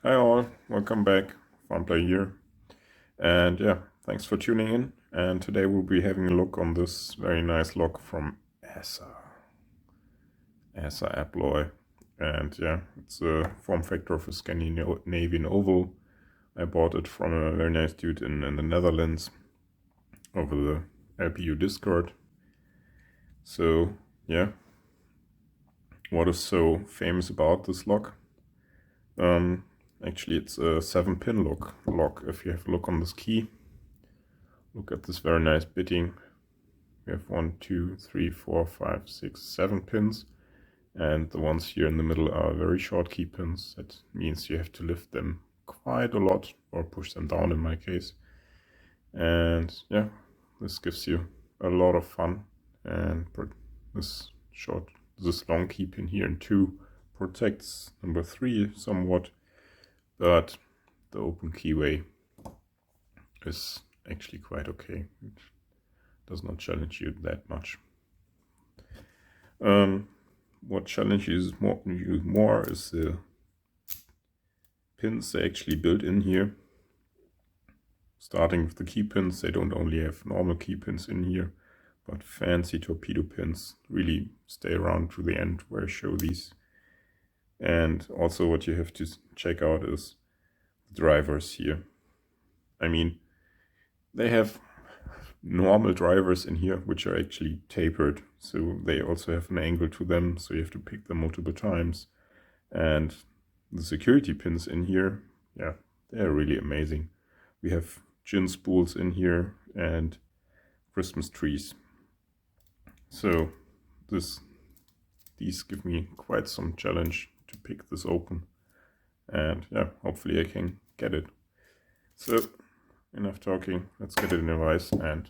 Hi all, welcome back. Funplay here. And yeah, thanks for tuning in. And today we'll be having a look on this very nice lock from ASSA Abloy. And yeah, it's a form factor of a Scandinavian oval. I bought it from a very nice dude in the Netherlands over the LPU Discord. So yeah, what is so famous about this lock? Actually, it's a 7-pin lock. If you have a look on this key, look at this very nice bitting. We have 1, 2, 3, 4, 5, 6, 7 pins, and the ones here in the middle are very short key pins. That means you have to lift them quite a lot, or push them down in my case. And yeah, this gives you a lot of fun. And this long key pin here in 2 protects number 3 somewhat, but the open keyway is actually quite okay. It does not challenge you that much. What challenges you more is the pins they actually built in here. Starting with the key pins, they don't only have normal key pins in here, but fancy torpedo pins really stay around to the end where I show these. And also what you have to check out is the drivers here. I mean, they have normal drivers in here which are actually tapered, so they also have an angle to them, so you have to pick them multiple times. And the security pins in here, yeah, they're really amazing. We have gin spools in here and Christmas trees. So these give me quite some challenge to pick this open, and yeah, hopefully I can get it. So enough talking, let's get it in a vise and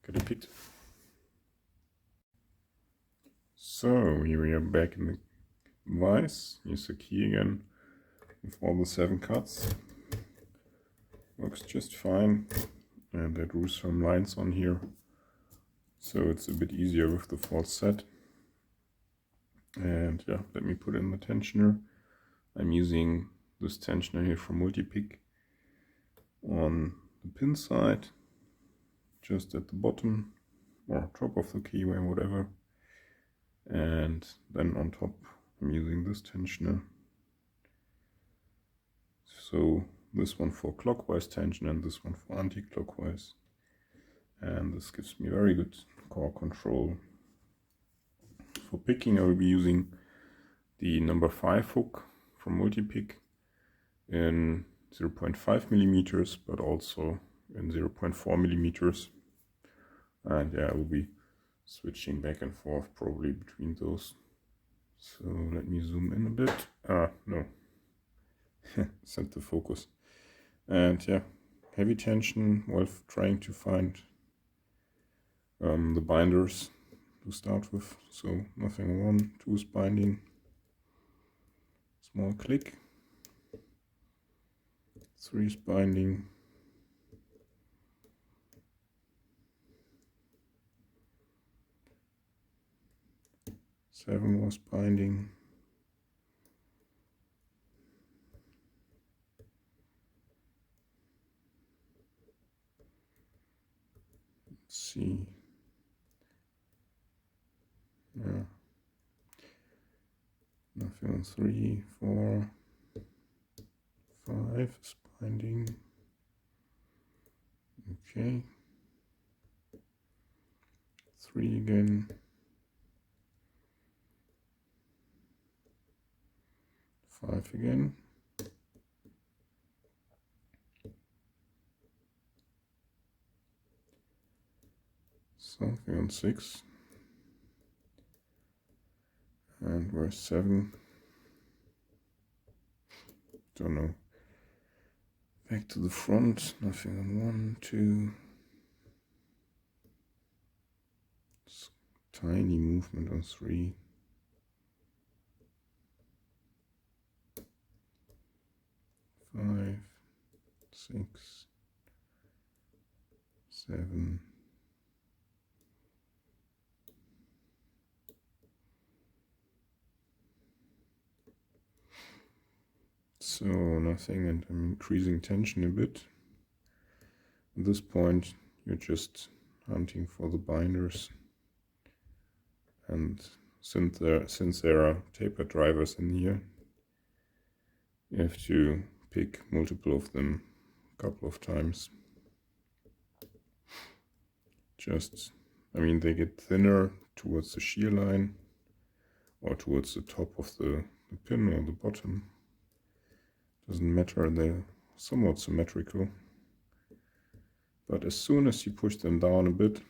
get it picked. So here we are back in the vise. Here's the key again with all the 7 cuts. Works just fine, and I drew some lines on here, so it's a bit easier with the false set. And yeah, let me put in the tensioner. I'm using this tensioner here from Multipick on the pin side, just at the bottom or top of the keyway, whatever. And then on top I'm using this tensioner. So this one for clockwise tension and this one for anti-clockwise. And this gives me very good core control. For picking I will be using the number 5 hook from Multipick in 0.5 millimeters, but also in 0.4 millimeters. And yeah, I will be switching back and forth probably between those. So let me zoom in a bit. No, set the focus. And yeah, heavy tension while trying to find the binders to start with. So nothing 1, 2 is binding. Small click. 3 is binding. 7 was binding. Let's see. Yeah. Nothing on 3, 4, 5 is binding. Okay. 3 again. 5 again. Something on 6. And where's 7? Don't know. Back to the front. Nothing on 1, 2. Tiny movement on 3. 5, 6, 7. So nothing, and I'm increasing tension a bit. At this point you're just hunting for the binders, and since there are tapered drivers in here, you have to pick multiple of them a couple of times. I mean, they get thinner towards the shear line or towards the top of the pin or the bottom. Doesn't matter, they're somewhat symmetrical. But as soon as you push them down a bit,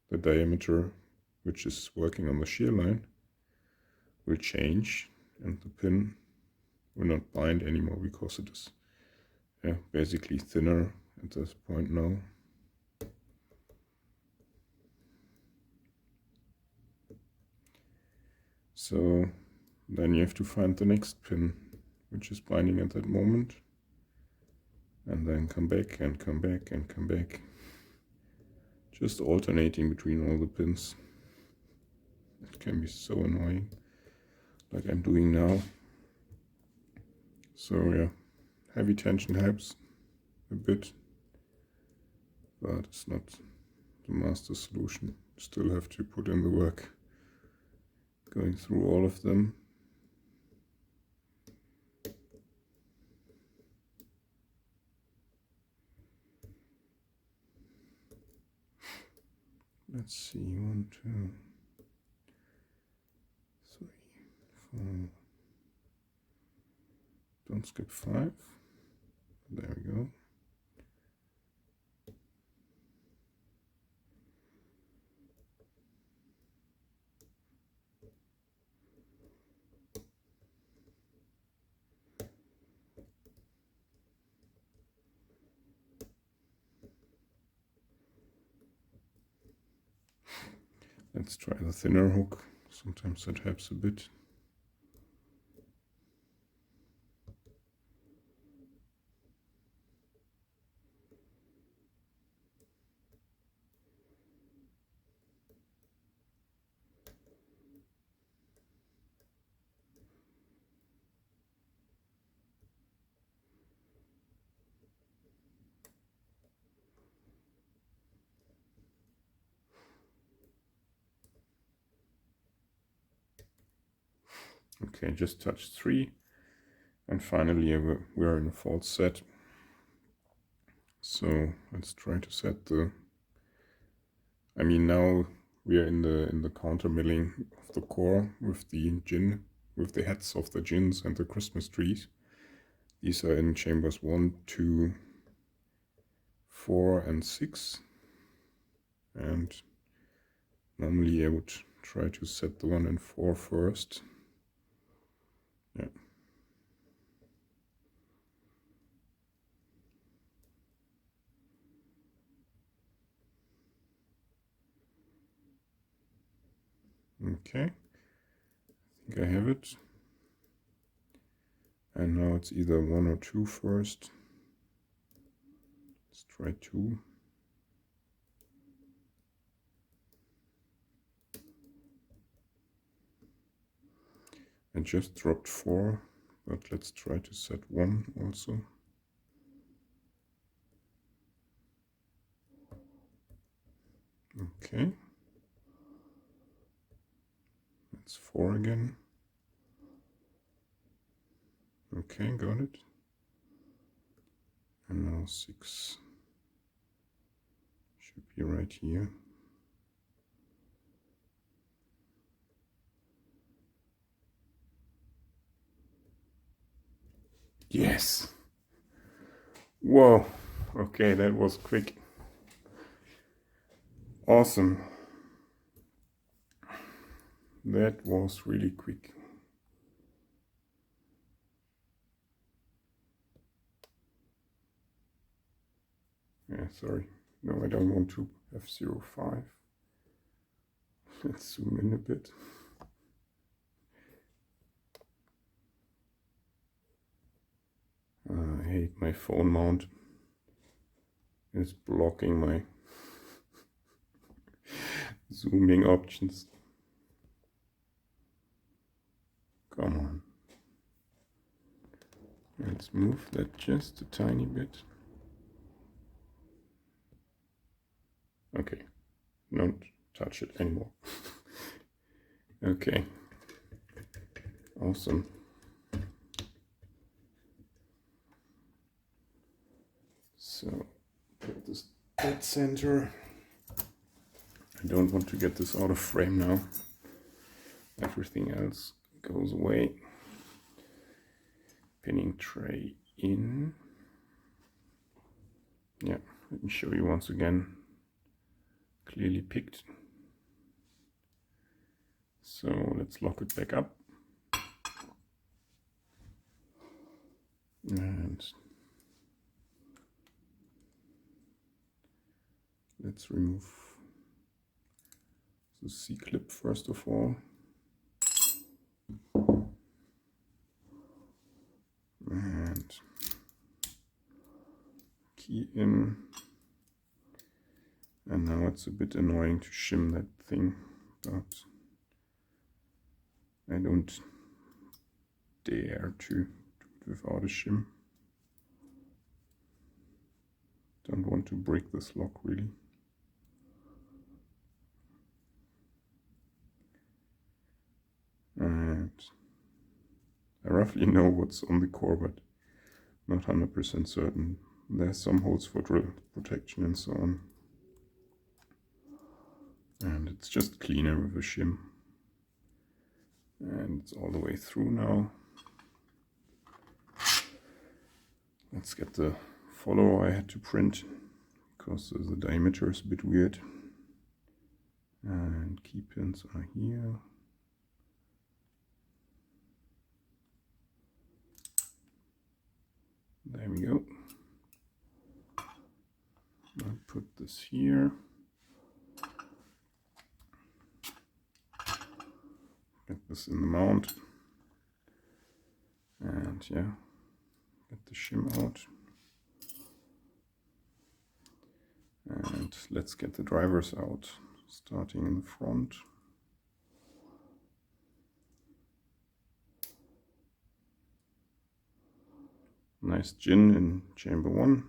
the diameter, which is working on the shear line, will change, and the pin will not bind anymore because it is basically thinner at this point now. So then you have to find the next pin which is binding at that moment, and then come back and come back and come back, just alternating between all the pins. It can be so annoying, like I'm doing now. So yeah, heavy tension helps a bit, but it's not the master solution. Still have to put in the work going through all of them. Let's see, 1, 2, 3, 4. Don't skip 5. There we go. Let's try the thinner hook. Sometimes that helps a bit. Okay, just touched 3, and finally we're in a false set. So let's try to set the. I mean, now we are in the counter milling of the core with with the heads of the gins and the Christmas trees. These are in chambers 1, 2, 4, and 6, and normally I would try to set the one in 4 first. Yeah. Okay, I think I have it. And now it's either 1 or 2 first. Let's try 2. I just dropped 4, but let's try to set 1 also. Okay. That's 4 again. Okay, got it. And now 6 should be right here. Yes! Whoa! Okay, that was quick. Awesome. That was really quick. Yeah, sorry. No, I don't want to F05. Let's zoom in a bit. I hate my phone mount. It's blocking my zooming options. Come on. Let's move that just a tiny bit. Okay, don't touch it anymore. Okay, awesome. So put this dead center. I don't want to get this out of frame now. Everything else goes away. Pinning tray in. Yeah, let me show you once again. Clearly picked. So let's lock it back up. And let's remove the C-clip first of all. And key in. And now it's a bit annoying to shim that thing, but I don't dare to do it without a shim. Don't want to break this lock really. And I roughly know what's on the core, but not 100% certain. There's some holes for drill protection and so on. And it's just cleaner with a shim. And it's all the way through now. Let's get the follower I had to print because the diameter is a bit weird. And key pins are here. There we go. I'll put this here. Get this in the mount. And yeah, get the shim out. And let's get the drivers out, starting in the front. Nice gin in chamber 1.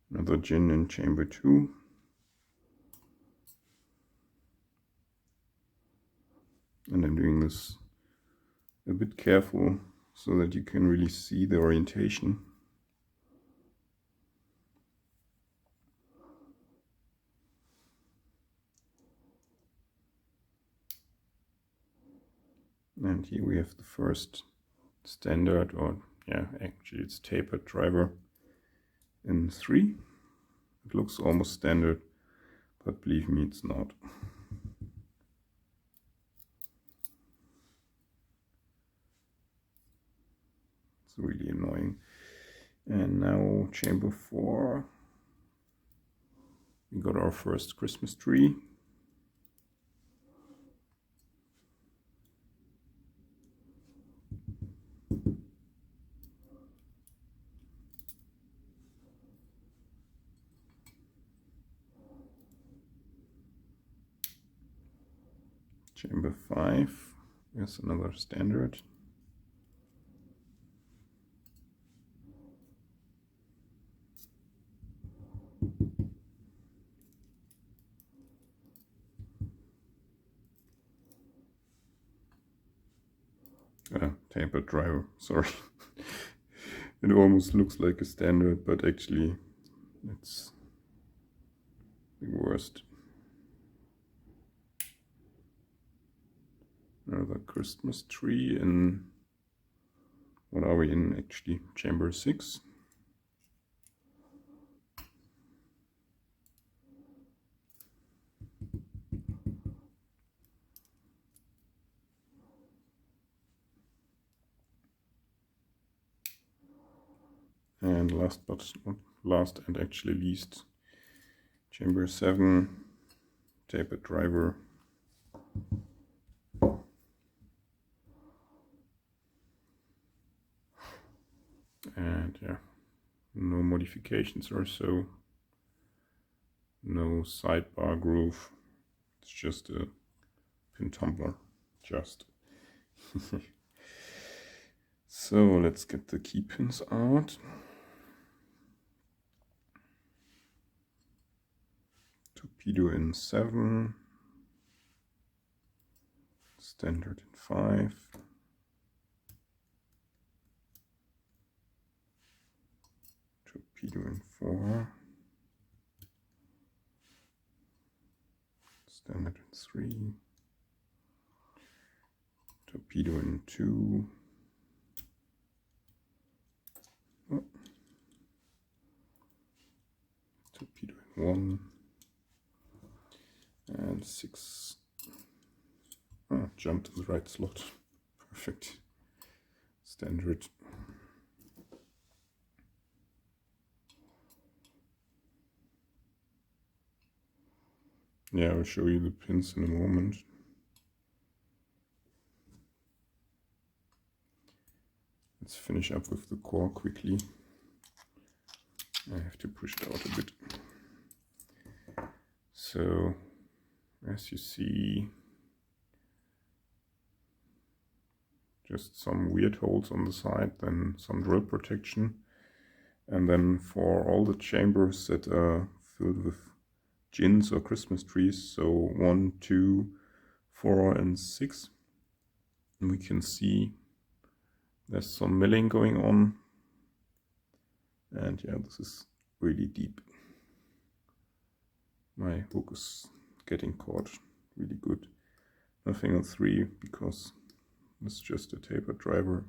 Another gin in chamber 2. And I'm doing this a bit careful so that you can really see the orientation. And here we have the first standard, or yeah, actually it's tapered driver in 3. It looks almost standard, but believe me, it's not. It's really annoying. And now chamber 4. We got our first Christmas tree. Chamber 5 is another standard. Tapered driver, sorry. It almost looks like a standard, but actually it's the worst. Another Christmas tree in, what are we in actually? Chamber 6. And last but not last and actually least, chamber 7, tapered driver. And yeah, no modifications or so. No sidebar groove. It's just a pin tumbler. Just. So let's get the key pins out. Torpedo in 7. Standard in 5. Torpedo in 4. Standard in 3. Torpedo in 2. Oh. Torpedo in 1. And 6. Oh, jumped in the right slot. Perfect. Standard. Yeah, I'll show you the pins in a moment. Let's finish up with the core quickly. I have to push it out a bit. So, as you see, just some weird holes on the side, then some drill protection. And then for all the chambers that are filled with gins or Christmas trees, so 1, 2, 4, and 6, and we can see there's some milling going on. And yeah, this is really deep. My hook is getting caught really good. Nothing on 3 because it's just a tapered driver.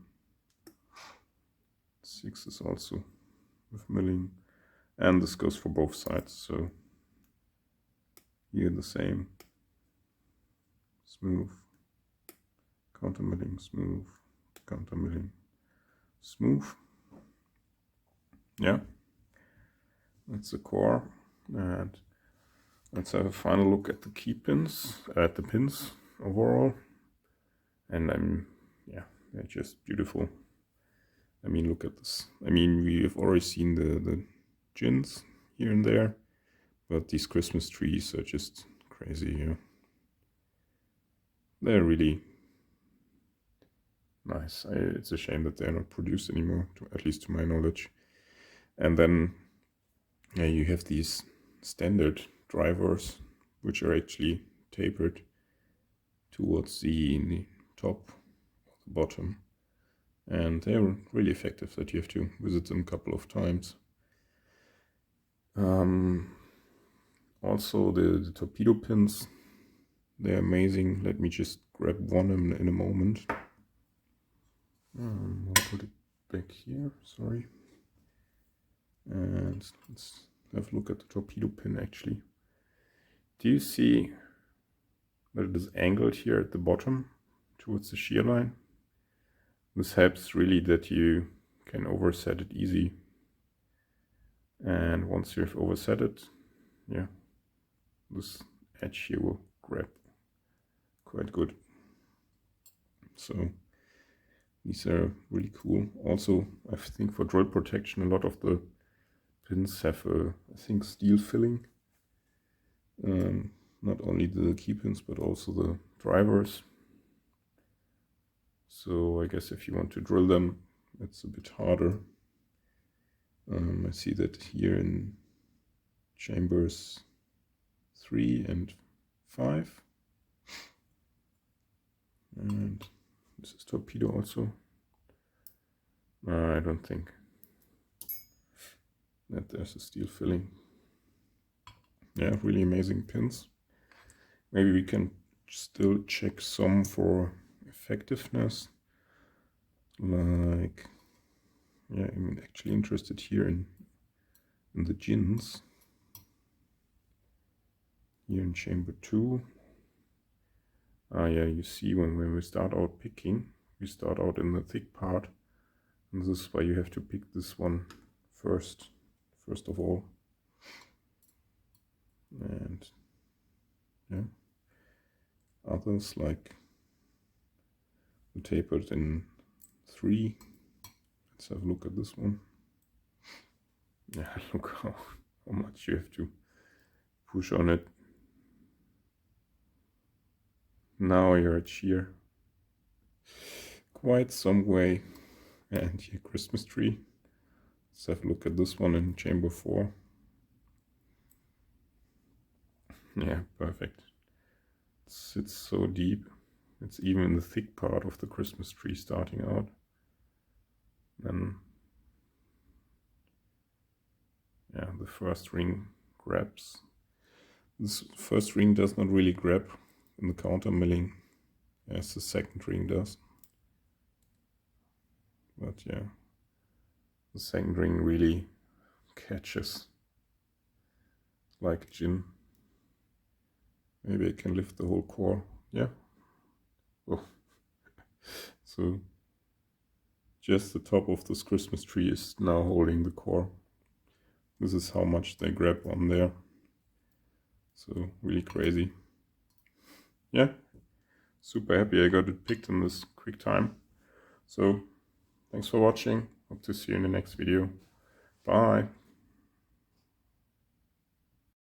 6 is also with milling, and this goes for both sides, so here the same. Smooth, counter milling, smooth, counter milling, smooth. Yeah, that's the core. And let's have a final look at the key pins, at the pins overall. And yeah, they're just beautiful. I mean, look at this. I mean, we've already seen the gins here and there, but these Christmas trees are just crazy here. They're really nice. It's a shame that they're not produced anymore, at least to my knowledge. And then yeah, you have these standard drivers, which are actually tapered towards the top or the bottom. And they're really effective, that you have to visit them a couple of times. Also the torpedo pins, they're amazing. Let me just grab one in a moment. I'll put it back here, sorry. And let's have a look at the torpedo pin actually. Do you see that it is angled here at the bottom towards the shear line? This helps really that you can overset it easy. And once you've overset it, yeah, this edge here will grab quite good. So these are really cool. Also, I think for drill protection, a lot of the pins have I think steel filling. Not only the key pins, but also the drivers. So I guess if you want to drill them, it's a bit harder. I see that here in chambers 3 and 5. And this is torpedo also. I don't think that there's a steel filling. Yeah, really amazing pins. Maybe we can still check some for effectiveness. Like, yeah, I'm actually interested here in the gins. Here in chamber 2. Yeah, you see when we start out picking, we start out in the thick part. And this is why you have to pick this one first of all. And yeah, others like the tapered in 3, Let's have a look at this one. Yeah, look how much you have to push on it. Now you're at shear. Quite some way. And your Christmas tree. Let's have a look at this one in chamber 4. Yeah, perfect. It sits so deep. It's even in the thick part of the Christmas tree starting out. Then, yeah, the first ring grabs. This first ring does not really grab in the counter milling as the second ring does. But yeah, the second ring really catches like a gin. Maybe I can lift the whole core. Yeah. Oh. So just the top of this Christmas tree is now holding the core. This is how much they grab on there. So really crazy. Yeah, super happy I got it picked in this quick time. So thanks for watching. Hope to see you in the next video. Bye.